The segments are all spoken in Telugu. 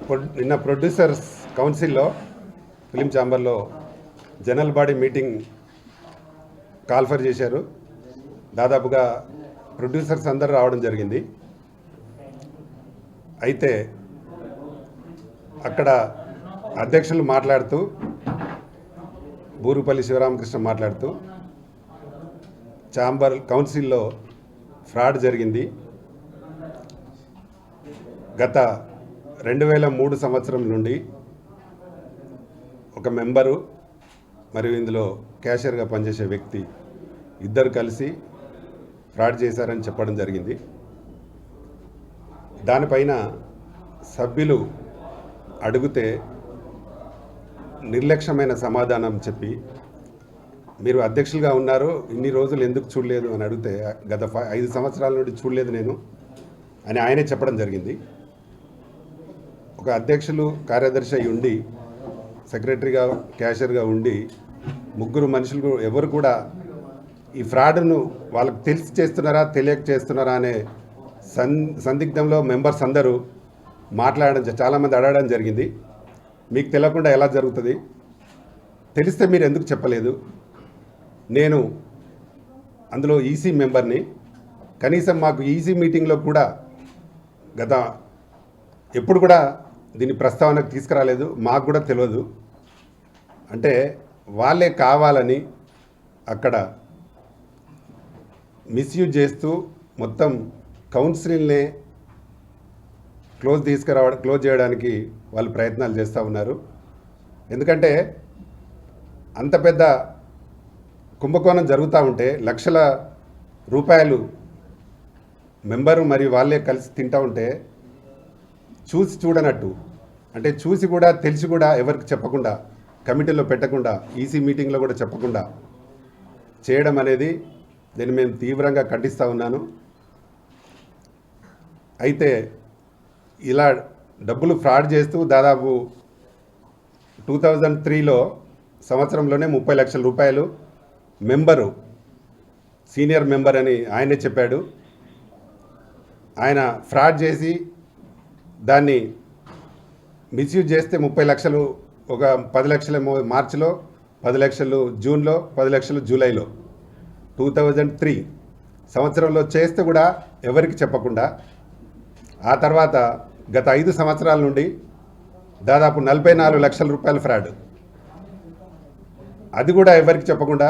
నిన్న ప్రొడ్యూసర్స్ కౌన్సిల్లో ఫిలిం ఛాంబర్లో జనరల్ బాడీ మీటింగ్ కాల్ఫర్ చేశారు. దాదాపుగా ప్రొడ్యూసర్స్ అందరూ రావడం జరిగింది. అయితే అక్కడ అధ్యక్షులు మాట్లాడుతూ, బూరుపల్లి శివరామకృష్ణ మాట్లాడుతూ, ఛాంబర్ కౌన్సిల్లో ఫ్రాడ్ జరిగింది. గత 2003 సంవత్సరం నుండి ఒక మెంబరు మరియు ఇందులో క్యాషియర్గా పనిచేసే వ్యక్తి ఇద్దరు కలిసి ఫ్రాడ్ చేశారని చెప్పడం జరిగింది. దానిపైన సభ్యులు అడిగితే నిర్లక్ష్యమైన సమాధానం చెప్పి, మీరు అధ్యక్షులుగా ఉన్నారు, ఇన్ని రోజులు ఎందుకు చూడలేదు అని అడిగితే, గత 5 సంవత్సరాల నుండి చూడలేదు నేను అని ఆయనే చెప్పడం జరిగింది. ఒక అధ్యక్షులు కార్యదర్శి అయి ఉండి, సెక్రటరీగా క్యాషియర్గా ఉండి, ముగ్గురు మనుషులు ఎవరు కూడా ఈ ఫ్రాడ్ను వాళ్ళకి తెలిసి చేస్తున్నారా తెలియక చేస్తున్నారా అనే సందిగ్ధంలో మెంబర్స్ అందరూ మాట్లాడడం, చాలామంది అడగడం జరిగింది. మీకు తెలియకుండా ఎలా జరుగుతుంది, తెలిస్తే మీరు ఎందుకు చెప్పలేదు, నేను అందులో ఈసీ మెంబర్ని, కనీసం మాకు ఈసీ మీటింగ్లో కూడా గత ఎప్పుడు కూడా దీని ప్రస్తావనకు తీసుకురాలేదు, మాకు కూడా తెలియదు అంటే వాళ్ళే కావాలని అక్కడ మిస్యూజ్ చేస్తూ మొత్తం కౌన్సిల్నే క్లోజ్ చేయడానికి వాళ్ళు ప్రయత్నాలు చేస్తూ ఉన్నారు. ఎందుకంటే అంత పెద్ద కుంభకోణం జరుగుతూ ఉంటే లక్షల రూపాయలు మెంబరు మరియు వాళ్ళే కలిసి తింటూ ఉంటే చూసి చూడనట్టు, అంటే చూసి కూడా తెలిసి కూడా ఎవరికి చెప్పకుండా, కమిటీలో పెట్టకుండా, ఈసీ మీటింగ్లో కూడా చెప్పకుండా చేయడం అనేది దీన్ని మేము తీవ్రంగా ఖండిస్తూ ఉన్నాను. అయితే ఇలా డబ్బులు ఫ్రాడ్ చేస్తూ దాదాపు 2003లో సంవత్సరంలోనే 30 లక్షల రూపాయలు మెంబరు, సీనియర్ మెంబర్ అని ఆయనే చెప్పాడు. ఆయన ఫ్రాడ్ చేసి దాన్ని మిస్యూజ్ చేస్తే 30 లక్షలు, ఒక 10 లక్షలేమో మార్చిలో, 10 లక్షలు జూన్లో, 10 లక్షలు జూలైలో 2003 సంవత్సరంలో చేస్తే కూడా ఎవరికి చెప్పకుండా, ఆ తర్వాత గత 5 సంవత్సరాల నుండి దాదాపు 44 లక్షల రూపాయల ఫ్రాడ్, అది కూడా ఎవరికి చెప్పకుండా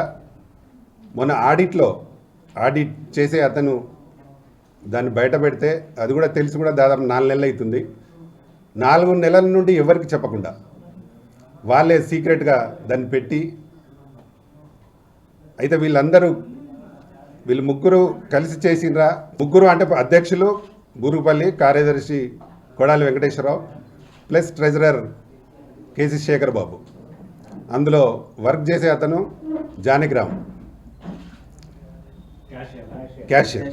మొన్న ఆడిట్ చేసే అతను దాన్ని బయట పెడితే అది కూడా తెలిసి కూడా దాదాపు 4 నెలలు అవుతుంది. 4 నెలల నుండి ఎవరికి చెప్పకుండా వాళ్ళే సీక్రెట్గా దాన్ని పెట్టి, అయితే వీళ్ళు ముగ్గురు కలిసి చేసినరా, ముగ్గురు అంటే అధ్యక్షులు బూరుపల్లి, కార్యదర్శి Kodali Venkateswararao, plus treasurer KC Shekhar Babu, అందులో వర్క్ చేసే అతను జానకిరామ్, క్యాషియర్.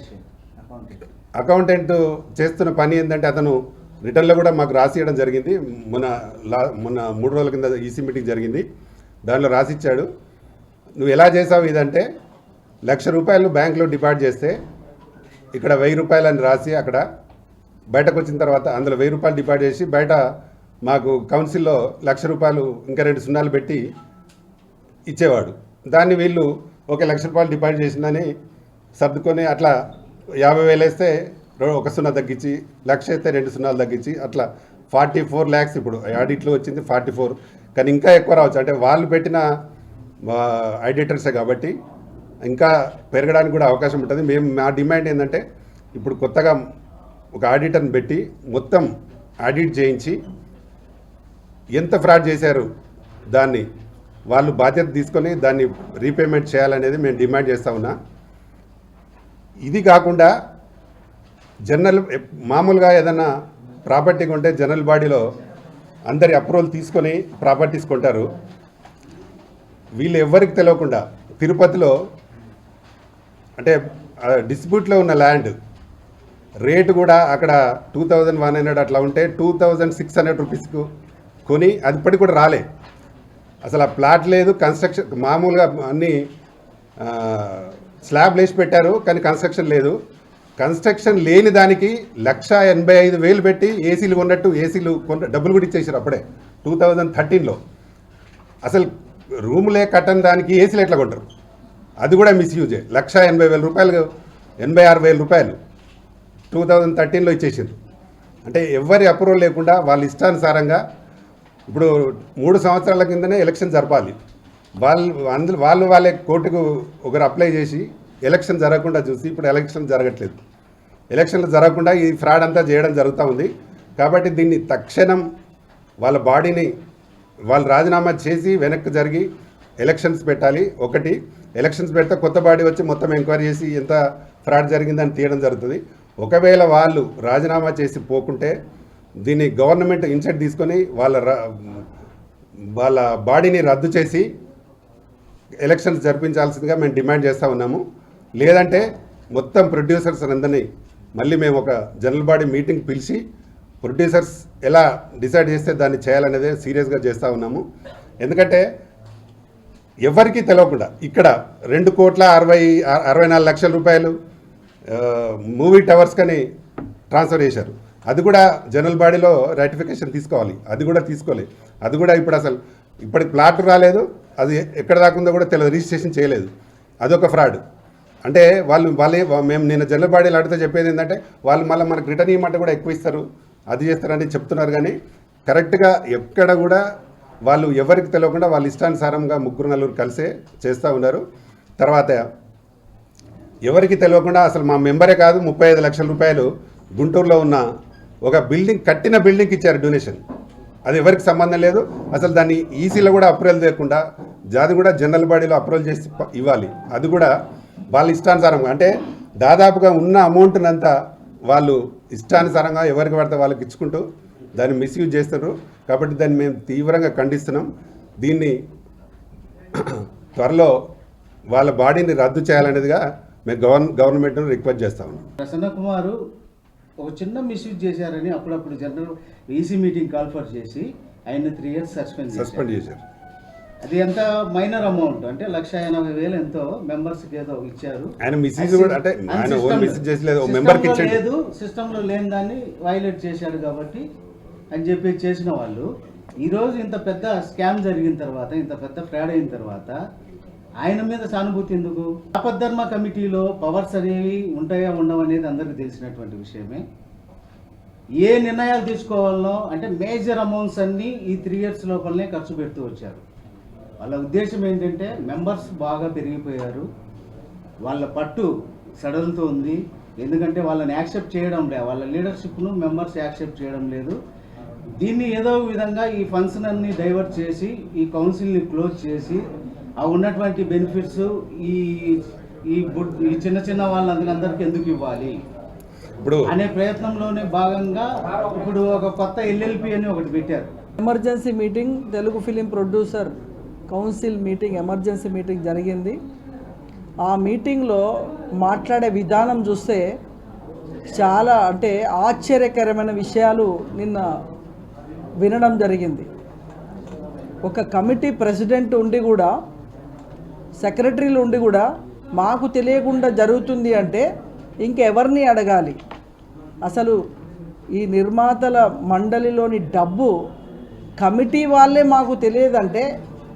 అకౌంటెంట్ చేస్తున్న పని ఏంటంటే అతను రిటర్న్లో కూడా మాకు రాసియడం జరిగింది. మొన్న 3 రోజుల కింద ఈసీ మీటింగ్ జరిగింది, దానిలో రాసిచ్చాడు. నువ్వు ఎలా చేసావు ఇదంటే, 1,00,000 రూపాయలు బ్యాంకులో డిపాజిట్ చేస్తే ఇక్కడ 1,000 రూపాయలు అని రాసి, అక్కడ బయటకు వచ్చిన తర్వాత అందులో 1,000 రూపాయలు డిపాజిట్ చేసి బయట మాకు కౌన్సిల్లో 1,00,000 రూపాయలు ఇంకా 2 సున్నాలు పెట్టి ఇచ్చేవాడు. దాన్ని వీళ్ళు ఒక 1,00,000 రూపాయలు డిపాజిట్ చేసిందని సర్దుకొని అట్లా 50,000 వేస్తే 1 సున్నా తగ్గించి, 1,00,000 అయితే 2 సున్నాలు తగ్గించి, అట్లా 44 lakhs ఇప్పుడు ఆడిట్లో వచ్చింది 44, కానీ ఇంకా ఎక్కువ రావచ్చు. అంటే వాళ్ళు పెట్టిన ఆడిటర్సే కాబట్టి ఇంకా పెరగడానికి కూడా అవకాశం ఉంటుంది. మా డిమాండ్ ఏంటంటే, ఇప్పుడు కొత్తగా ఒక ఆడిటర్ని పెట్టి మొత్తం ఆడిట్ చేయించి ఎంత ఫ్రాడ్ చేశారు దాన్ని వాళ్ళు బాధ్యత తీసుకొని దాన్ని రీపేమెంట్ చేయాలనేది మేము డిమాండ్ చేస్తూ ఉన్నా. ఇది కాకుండా మామూలుగా ఏదైనా ప్రాపర్టీ కొంటే జనరల్ బాడీలో అందరి అప్రూవల్ తీసుకొని ప్రాపర్టీస్ కొంటారు. వీళ్ళు ఎవరికి తెలియకుండా తిరుపతిలో అంటే డిస్ప్యూట్లో ఉన్న ల్యాండ్ రేటు కూడా అక్కడ 2,100 అట్లా ఉంటే 2,600 రూపీస్కు కొని అది ఇప్పటికి కూడా రాలే. అసలు ఆ ప్లాట్ లేదు, కన్స్ట్రక్షన్ మామూలుగా అన్నీ స్లాబ్ వేసి పెట్టారు కానీ కన్స్ట్రక్షన్ లేదు. కన్స్ట్రక్షన్ లేని దానికి 1,85,000 పెట్టి ఏసీలు కొన్నట్టు డబ్బులు కూడా ఇచ్చేసారు అప్పుడే 2013లో. అసలు రూములే కట్టని దానికి ఏసీలు ఎట్లా కొంటారు? అది కూడా మిస్యూజే. 1,80,000 రూపాయలు, 86,000 రూపాయలు 2013లో ఇచ్చేసారు. అంటే ఎవరి అప్రూవల్ లేకుండా వాళ్ళ ఇష్టానుసారంగా ఇప్పుడు 3 సంవత్సరాల కిందనే ఎలక్షన్ జరపాలి. వాళ్ళే కోర్టుకు ఒకరు అప్లై చేసి ఎలక్షన్ జరగకుండా చూసి ఇప్పుడు ఎలక్షన్ జరగట్లేదు. ఎలక్షన్లు జరగకుండా ఈ ఫ్రాడ్ అంతా చేయడం జరుగుతూ ఉంది. కాబట్టి దీన్ని తక్షణం వాళ్ళ బాడీని వాళ్ళు రాజీనామా చేసి వెనక్కి జరిగి ఎలక్షన్స్ పెట్టాలి. ఒకటి, ఎలక్షన్స్ పెడితే కొత్త బాడీ వచ్చి మొత్తం ఎంక్వైరీ చేసి ఎంత ఫ్రాడ్ జరిగిందని తీయడం జరుగుతుంది. ఒకవేళ వాళ్ళు రాజీనామా చేసి పోకుంటే దీన్ని గవర్నమెంట్ ఇన్సెట్ తీసుకొని వాళ్ళ బాడీని రద్దు చేసి ఎలక్షన్స్ జరిపించాల్సిందిగా మేము డిమాండ్ చేస్తూ ఉన్నాము. లేదంటే మొత్తం ప్రొడ్యూసర్స్ అందరినీ మళ్ళీ మేము ఒక జనరల్ బాడీ మీటింగ్ పిలిచి ప్రొడ్యూసర్స్ ఎలా డిసైడ్ చేస్తే దాన్ని చేయాలనేదే సీరియస్గా చేస్తూ ఉన్నాము. ఎందుకంటే ఎవరికి తెలియకుండా ఇక్కడ 2,64,00,000 రూపాయలు మూవీ టవర్స్ కని ట్రాన్స్ఫర్ చేశారు. అది కూడా జనరల్ బాడీలో రాటిఫికేషన్ తీసుకోవాలి. అది కూడా తీసుకోలేదు. అది కూడా ఇప్పుడు అసలు ఇప్పటికి ప్లాట్ రాలేదు. అది ఎక్కడ దాకుందో కూడా తెలియదు. రిజిస్ట్రేషన్ చేయలేదు. అదొక ఫ్రాడ్. అంటే మేము నిన్న జనరల్ బాడీలో అడిగితే చెప్పేది ఏంటంటే వాళ్ళు మళ్ళీ మనకు రిటర్న్ ఇవ్వమంటే కూడా ఎక్కువ ఇస్తారు, అది చేస్తారని చెప్తున్నారు. కానీ కరెక్ట్గా ఎక్కడ కూడా వాళ్ళు ఎవరికి తెలియకుండా వాళ్ళ ఇష్టానుసారంగా 3-4 కలిసే చేస్తూ ఉన్నారు. తర్వాత ఎవరికి తెలియకుండా అసలు మా మెంబరే కాదు 35 లక్షల రూపాయలు గుంటూరులో ఉన్న ఒక కట్టిన బిల్డింగ్కి ఇచ్చారు డొనేషన్. అది ఎవరికి సంబంధం లేదు. అసలు దాన్ని ఈసీలో కూడా అప్రూవల్ లేకుండా అది కూడా జనరల్ బాడీలో అప్రూవల్ చేసి ఇవ్వాలి. అది కూడా వాళ్ళ ఇష్టానుసారంగా, అంటే దాదాపుగా ఉన్న అమౌంట్నంతా వాళ్ళు ఇష్టానుసారంగా ఎవరికి పడితే వాళ్ళకి ఇచ్చుకుంటూ దాన్ని మిస్యూజ్ చేస్తున్నారు. కాబట్టి దాన్ని మేము తీవ్రంగా ఖండిస్తున్నాం. దీన్ని త్వరలో వాళ్ళ బాడీని రద్దు చేయాలనేదిగా మేము గవర్నమెంట్ను రిక్వెస్ట్ చేస్తా ఉన్నాం. ప్రసన్న కుమార్ ఒక చిన్న మిస్యూజ్ చేశారని అప్పుడప్పుడు జనరల్ ఈసీ మీటింగ్ కాల్ఫర్ చేసి ఆయన 3 years సస్పెండ్ చేశారు. అది ఎంత మైనర్ అమౌంట్ అంటే 1,80,000 ఎంతో మెంబర్స్కి ఏదో ఇచ్చారు. ఆయన మిస్యూజ్ కూడా అంటే ఆయన ఓన్ మిస్యూజ్ చేసలేదు, మెంబర్కి ఇచ్చాడు. లేదు, సిస్టంలో లేని దాన్ని వైలేట్ చేశాడు కాబట్టి అని చెప్పి చేసిన వాళ్ళు ఈరోజు ఇంత పెద్ద స్కామ్ జరిగిన తర్వాత, ఇంత పెద్ద ఫ్రాడ్ అయిన తర్వాత ఆయన మీద సానుభూతి ఎందుకు? ఆపద్ధర్మ కమిటీలో పవర్స్ అనేవి ఉంటాయా ఉండవు అనేది అందరికీ తెలిసినటువంటి విషయమే. ఏ నిర్ణయాలు తీసుకోవాలనో అంటే మేజర్ అమౌంట్స్ అన్నీ ఈ 3 years లోపలనే ఖర్చు పెడుతూ వచ్చారు. వాళ్ళ ఉద్దేశం ఏంటంటే మెంబర్స్ బాగా పెరిగిపోయారు, వాళ్ళ పట్టు సడలుతోంది. ఎందుకంటే వాళ్ళని యాక్సెప్ట్ చేయడం లేదు, వాళ్ళ లీడర్షిప్ను మెంబర్స్ యాక్సెప్ట్ చేయడం లేదు. దీన్ని ఏదో విధంగా ఈ ఫండ్స్ అన్ని డైవర్ట్ చేసి ఈ కౌన్సిల్ని క్లోజ్ చేసి ఆ ఉన్నటువంటి బెనిఫిట్స్ ఈ చిన్న చిన్న వాళ్ళందరికీ ఎందుకు ఇవ్వాలి ఇప్పుడు అనే ప్రయత్నంలోనే భాగంగా ఇప్పుడు ఒక కొత్త ఎల్ఎల్పి అని ఒకటి పెట్టారు. Emergency meeting Telugu film producer council meeting, emergency meeting జరిగింది. ఆ మీటింగ్లో మాట్లాడే విధానం చూస్తే చాలా అంటే ఆశ్చర్యకరమైన విషయాలు నిన్న వినడం జరిగింది. ఒక కమిటీ ప్రెసిడెంట్ ఉండి కూడా, సెక్రటరీలు ఉండి కూడా మాకు తెలియకుండా జరుగుతుంది అంటే ఇంకెవరిని అడగాలి? అసలు ఈ నిర్మాతల మండలిలోని డబ్బు కమిటీ వాళ్ళే మాకు తెలియదంటే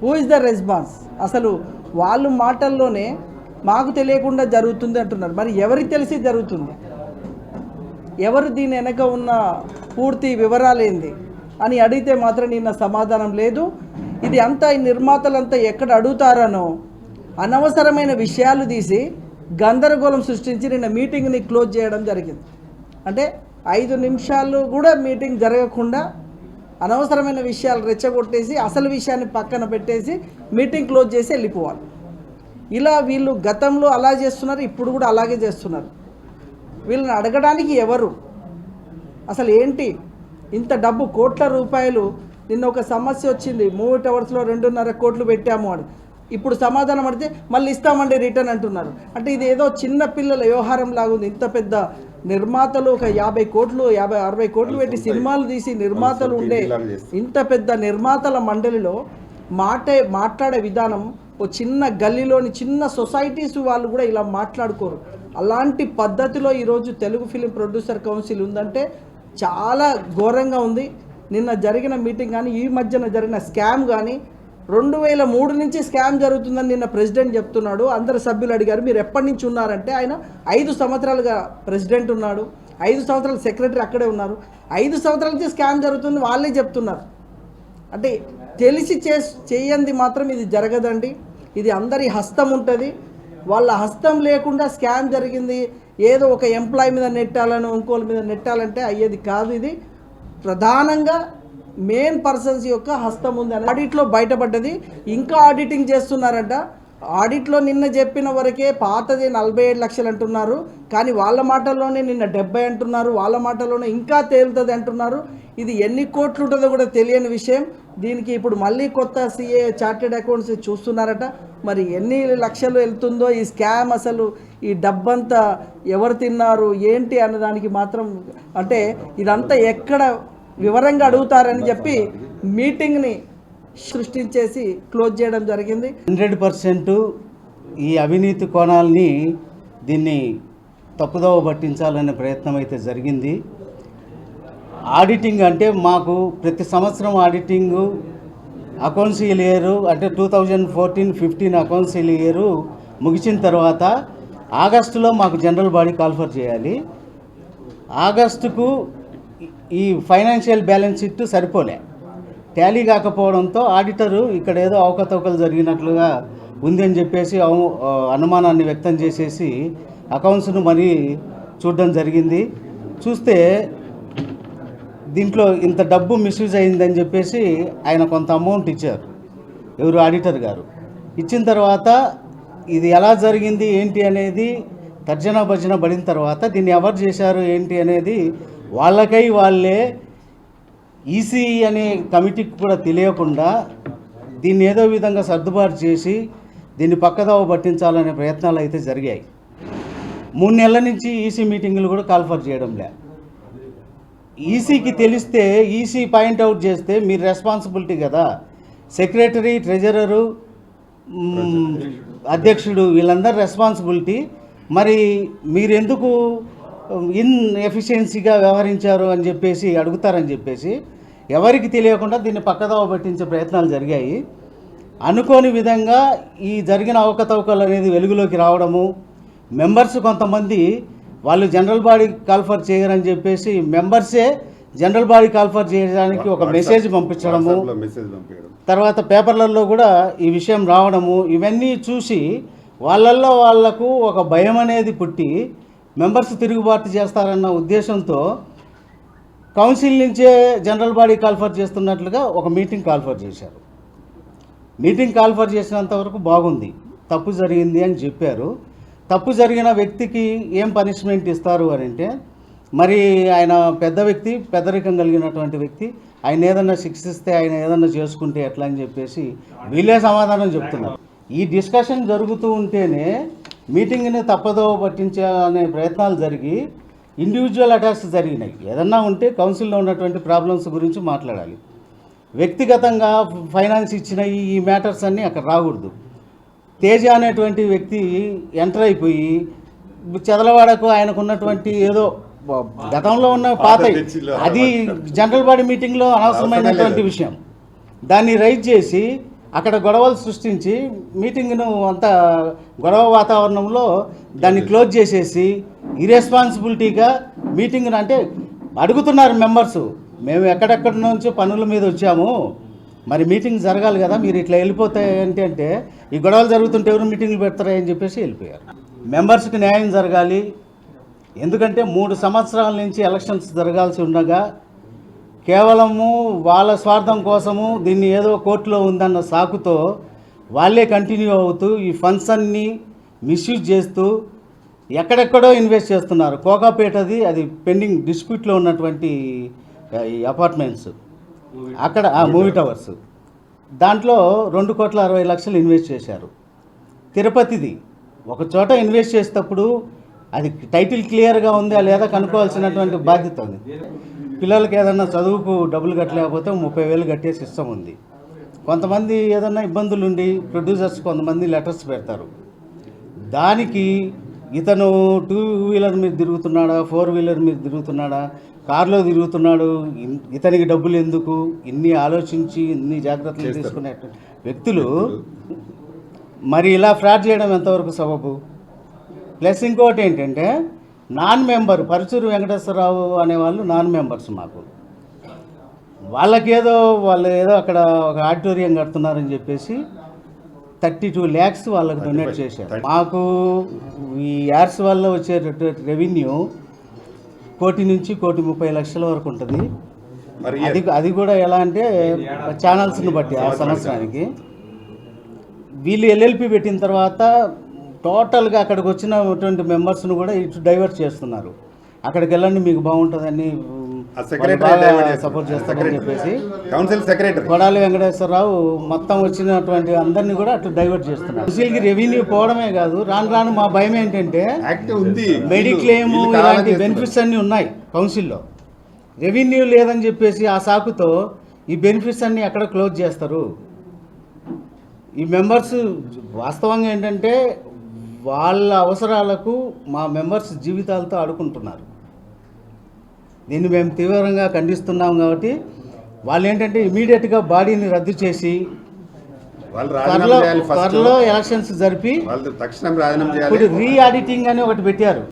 హూ ఇస్ ద రెస్పాన్స్? అసలు వాళ్ళు మాటల్లోనే మాకు తెలియకుండా జరుగుతుంది అంటున్నారు. మరి ఎవరికి తెలిసి జరుగుతుంది? ఎవరు దీని వెనక ఉన్న పూర్తి వివరాలు ఏంది అని అడిగితే మాత్రం నిన్న సమాధానం లేదు. ఇది అంతా ఈ నిర్మాతలంతా ఎక్కడ అడుగుతారనో అనవసరమైన విషయాలు తీసి గందరగోళం సృష్టించి నిన్న మీటింగ్ని క్లోజ్ చేయడం జరిగింది. అంటే 5 నిమిషాలు కూడా మీటింగ్ జరగకుండా అనవసరమైన విషయాలు రెచ్చగొట్టేసి అసలు విషయాన్ని పక్కన పెట్టేసి మీటింగ్ క్లోజ్ చేసి వెళ్ళిపోవాలి. ఇలా వీళ్ళు గతంలో అలా చేస్తున్నారు, ఇప్పుడు కూడా అలాగే చేస్తున్నారు. వీళ్ళని అడగడానికి ఎవరు? అసలు ఏంటి ఇంత డబ్బు, కోట్ల రూపాయలు? నిన్న ఒక సమస్య వచ్చింది, మూవీ టవర్స్లో 2.5 కోట్లు పెట్టాము అని. ఇప్పుడు సమాధానం అడిగితే మళ్ళీ ఇస్తామండి రిటర్న్ అంటున్నారు. అంటే ఇది ఏదో చిన్న పిల్లల వ్యవహారం లాగుంది. ఇంత పెద్ద నిర్మాతలు ఒక 50 కోట్లు 50-60 కోట్లు పెట్టి సినిమాలు తీసి నిర్మాతలు ఉండే ఇంత పెద్ద నిర్మాతల మండలిలో మాట్లాడే విధానం ఓ చిన్న గల్లీలోని చిన్న సొసైటీస్ వాళ్ళు కూడా ఇలా మాట్లాడుకోరు. అలాంటి పద్ధతిలో ఈరోజు తెలుగు ఫిలిం ప్రొడ్యూసర్ కౌన్సిల్ ఉందంటే చాలా ఘోరంగా ఉంది. నిన్న జరిగిన మీటింగ్ కానీ ఈ మధ్యన జరిగిన స్కామ్ కానీ 2003 నుంచి స్కామ్ జరుగుతుందని నిన్న ప్రెసిడెంట్ చెప్తున్నాడు. అందరు సభ్యులు అడిగారు మీరు ఎప్పటి నుంచి ఉన్నారంటే ఆయన 5 సంవత్సరాలుగా ప్రెసిడెంట్ ఉన్నాడు, 5 సంవత్సరాలు సెక్రటరీ అక్కడే ఉన్నారు, 5 సంవత్సరాల నుంచి స్కామ్ జరుగుతుంది వాళ్ళే చెప్తున్నారు. అంటే తెలిసి చేయంది మాత్రం ఇది జరగదండి. ఇది అందరి హస్తం ఉంటుంది. వాళ్ళ హస్తం లేకుండా స్కామ్ జరిగింది ఏదో ఒక ఎంప్లాయీ మీద నెట్టాలను ఇంకోళ్ళ మీద నెట్టాలంటే అయ్యేది కాదు. ఇది ప్రధానంగా మెయిన్ పర్సన్స్ యొక్క హస్తం ఉంది అని ఆడిట్లో బయటపడ్డది. ఇంకా ఆడిటింగ్ చేస్తున్నారంట. ఆడిట్లో నిన్న చెప్పిన వరకే పాతది 47 లక్షలు అంటున్నారు, కానీ వాళ్ళ మాటల్లోనే నిన్న 70 అంటున్నారు, వాళ్ళ మాటల్లోనే ఇంకా తేలుతుంది అంటున్నారు. ఇది ఎన్ని కోట్లు ఉంటుందో కూడా తెలియని విషయం. దీనికి ఇప్పుడు మళ్ళీ కొత్త సిఏ చార్టెడ్ అకౌంట్స్ చూస్తున్నారట. మరి ఎన్ని లక్షలు వెళ్తుందో ఈ స్కామ్, అసలు ఈ డబ్బంతా ఎవరు తిన్నారు ఏంటి అన్నదానికి మాత్రం అంటే ఇదంతా ఎక్కడ వివరంగా అడుగుతారని చెప్పి మీటింగ్ని సృష్టించేసి క్లోజ్ చేయడం జరిగింది. 100% ఈ అవినీతి కోణాలని దీన్ని తప్పుదోవ పట్టించాలనే ప్రయత్నం అయితే జరిగింది. ఆడిటింగ్ అంటే మాకు ప్రతి సంవత్సరం ఆడిటింగు అకౌంట్స్ ఇయర్ అంటే 2014-15 అకౌంట్స్ ఇయర్ ముగిసిన తర్వాత ఆగస్టులో మాకు జనరల్ బాడీ కాల్ఫర్ చేయాలి. ఆగస్టుకు ఈ ఫైనాన్షియల్ బ్యాలెన్స్ షీట్ సరిపోలే, టాలీ కాకపోవడంతో ఆడిటరు ఇక్కడ ఏదో అవకతవకలు జరిగినట్లుగా ఉంది అని చెప్పేసి అనుమానాన్ని వ్యక్తం చేసేసి అకౌంట్స్ను మరీ చూడడం జరిగింది. చూస్తే దీంట్లో ఇంత డబ్బు మిస్యూజ్ అయిందని చెప్పేసి ఆయన కొంత అమౌంట్ ఇచ్చారు, ఎవరు ఆడిటర్ గారు. ఇచ్చిన తర్వాత ఇది ఎలా జరిగింది ఏంటి అనేది తర్జన భర్జన పడిన తర్వాత దీన్ని ఎవరు చేశారు ఏంటి అనేది వాళ్ళే ఈసీ అనే కమిటీకి కూడా తెలియకుండా దీన్ని ఏదో విధంగా సర్దుబాటు చేసి దీన్ని పక్కదోవ పట్టించాలనే ప్రయత్నాలు అయితే జరిగాయి. 3 నెలల నుంచి ఈసీ మీటింగులు కూడా కాల్ఫర్ చేయడం లే. ఈసీకి తెలిస్తే ఈసీ పాయింట్అవుట్ చేస్తే మీరు రెస్పాన్సిబిలిటీ కదా, సెక్రటరీ, ట్రెజరరు, అధ్యక్షుడు వీళ్ళందరూ రెస్పాన్సిబిలిటీ. మరి మీరెందుకు ఎఫిషియన్సీగా వ్యవహరించారు అని చెప్పేసి అడుగుతారని చెప్పేసి ఎవరికి తెలియకుండా దీన్ని పక్కదోవ పట్టించే ప్రయత్నాలు జరిగాయి. అనుకోని విధంగా ఈ జరిగిన అవకతవకలు అనేది వెలుగులోకి రావడము, మెంబర్స్ కొంతమంది వాళ్ళు జనరల్ బాడీ కాల్ఫర్ చేయరని చెప్పేసి మెంబర్సే జనరల్ బాడీ కాల్ఫర్ చేయడానికి ఒక మెసేజ్ పంపించడము, తర్వాత పేపర్లలో కూడా ఈ విషయం రావడము, ఇవన్నీ చూసి వాళ్లకు ఒక భయం అనేది పుట్టి మెంబర్స్ తిరుగుబాటు చేస్తారన్న ఉద్దేశంతో కౌన్సిల్ నుంచే జనరల్ బాడీ కాల్ఫర్ చేస్తున్నట్లుగా ఒక మీటింగ్ కాల్ఫర్ చేశారు. మీటింగ్ కాల్ఫర్ చేసినంత వరకు బాగుంది, తప్పు జరిగింది అని చెప్పారు. తప్పు జరిగిన వ్యక్తికి ఏం పనిష్మెంట్ ఇస్తారు అని అంటే, మరి ఆయన పెద్ద వ్యక్తి, పెద్దరికం కలిగినటువంటి వ్యక్తి, ఆయన ఏదన్నా శిక్షిస్తే ఆయన ఏదన్నా చేసుకుంటే ఎట్లా అని చెప్పేసి వీళ్ళే సమాధానం చెప్తున్నారు. ఈ డిస్కషన్ జరుగుతూ ఉంటేనే మీటింగ్ని తప్పదోవ పట్టించాలనే ప్రయత్నాలు జరిగి ఇండివిజువల్ అటాక్స్ జరిగినాయి. ఏదన్నా ఉంటే కౌన్సిల్లో ఉన్నటువంటి ప్రాబ్లమ్స్ గురించి మాట్లాడాలి. వ్యక్తిగతంగా ఫైనాన్స్ ఇచ్చిన ఈ మ్యాటర్స్ అన్నీ అక్కడ రాకూడదు. తేజ అనేటువంటి వ్యక్తి ఎంటర్ అయిపోయి చెదలవాడకు ఆయనకు ఉన్నటువంటి ఏదో గతంలో ఉన్న పాత అది జనరల్ బాడీ మీటింగ్లో అనవసరమైనటువంటి విషయం, దాన్ని రైజ్ చేసి అక్కడ గొడవలు సృష్టించి మీటింగ్ను అంతా గొడవ వాతావరణంలో దాన్ని క్లోజ్ చేసేసి ఇర్రెస్పాన్సిబిలిటీగా మీటింగ్ను అంటే అడుగుతున్నారు మెంబర్సు, మేము ఎక్కడెక్కడి నుంచో పనుల మీద వచ్చాము, మరి మీటింగ్ జరగాలి కదా, మీరు ఇట్లా వెళ్ళిపోతాయి అంటే ఈ గొడవలు జరుగుతుంటే ఎవరు మీటింగ్లు పెడతారని చెప్పేసి వెళ్ళిపోయారు. మెంబర్స్కి న్యాయం జరగాలి. ఎందుకంటే 3 సంవత్సరాల నుంచి ఎలక్షన్స్ జరగాల్సి ఉండగా కేవలము వాళ్ళ స్వార్థం కోసము దీన్ని ఏదో కోర్టులో ఉందన్న సాకుతో వాళ్ళే కంటిన్యూ అవుతూ ఈ ఫండ్స్ అన్నీ మిస్యూజ్ చేస్తూ ఎక్కడెక్కడో ఇన్వెస్ట్ చేస్తున్నారు. కోకాపేటది అది పెండింగ్ డిస్ప్యూట్లో ఉన్నటువంటి ఈ అపార్ట్మెంట్స్ అక్కడ మూవీ టవర్స్, దాంట్లో 2,60,00,000 ఇన్వెస్ట్ చేశారు. తిరుపతిది ఒక చోట ఇన్వెస్ట్ చేసేటప్పుడు అది టైటిల్ క్లియర్గా ఉందా లేదా కనుక్కోవాల్సినటువంటి బాధ్యత ఉంది. పిల్లలకి ఏదన్నా చదువుకు డబ్బులు కట్టలేకపోతే 30,000 కట్టే సిస్టమ్ ఉంది. కొంతమంది ఏదన్నా ఇబ్బందులు ఉండి ప్రొడ్యూసర్స్ కొంతమంది లెటర్స్ పెడతారు, దానికి ఇతను 2 వీలర్ మీద తిరుగుతున్నాడా, 4 వీలర్ మీద తిరుగుతున్నాడా, కారులో తిరుగుతున్నాడు, ఇతనికి డబ్బులు ఎందుకు, ఇన్ని ఆలోచించి ఇన్ని జాగ్రత్తలు తీసుకునే వ్యక్తులు మరి ఇలా ఫ్రాడ్ చేయడం ఎంతవరకు సబబు? ప్లస్ ఇంకోటి ఏంటంటే నాన్ మెంబర్ పరుచూరు వెంకటేశ్వరరావు అనేవాళ్ళు నాన్ మెంబర్స్ మాకు. వాళ్ళు ఏదో అక్కడ ఒక ఆడిటోరియం కడుతున్నారని చెప్పేసి 32 lakhs వాళ్ళకి డొనేట్ చేశారు. మాకు ఈ యాడ్స్ వల్ల వచ్చే రెవెన్యూ 1 కోటి నుంచి 1,30,00,000 వరకు ఉంటుంది. మరి అది కూడా ఎలా అంటే ఛానల్స్ని బట్టి ఆ సంవత్సరానికి. వీళ్ళు ఎల్ఎల్పి పెట్టిన తర్వాత టోటల్గా అక్కడికి వచ్చినటువంటి మెంబర్స్ను కూడా ఇటు డైవర్ట్ చేస్తున్నారు. అక్కడికి వెళ్ళండి మీకు బాగుంటుందని సపోర్ట్ చేస్తారని చెప్పేసి కౌన్సిల్ సెక్రటరీ కొడాలి వెంకటేశ్వరరావు మొత్తం వచ్చినటువంటి అందరినీ కూడా అటు డైవర్ట్ చేస్తున్నారు. కౌన్సిల్కి రెవెన్యూ పోవడమే కాదు, రాను రాను మా భయం ఏంటంటే మెడిక్లెయిమ్ ఇలాంటి బెనిఫిట్స్ అన్నీ ఉన్నాయి కౌన్సిల్లో, రెవెన్యూ లేదని చెప్పేసి ఆ సాకుతో ఈ బెనిఫిట్స్ అన్నీ ఎక్కడ క్లోజ్ చేస్తారు. ఈ మెంబర్స్ వాస్తవంగా ఏంటంటే వాళ్ళ అవసరాలకు మా మెంబర్స్ జీవితాలతో ఆడుకుంటున్నారు. దీన్ని మేము తీవ్రంగా ఖండిస్తున్నాం. కాబట్టి వాళ్ళు ఏంటంటే ఇమీడియట్గా బాడీని రద్దు చేసి త్వరలో ఎలక్షన్స్ జరిపి తక్షణం రాజీనామా చేయాలి. ఇప్పుడు రీ ఆడిటింగ్ అని ఒకటి పెట్టారు.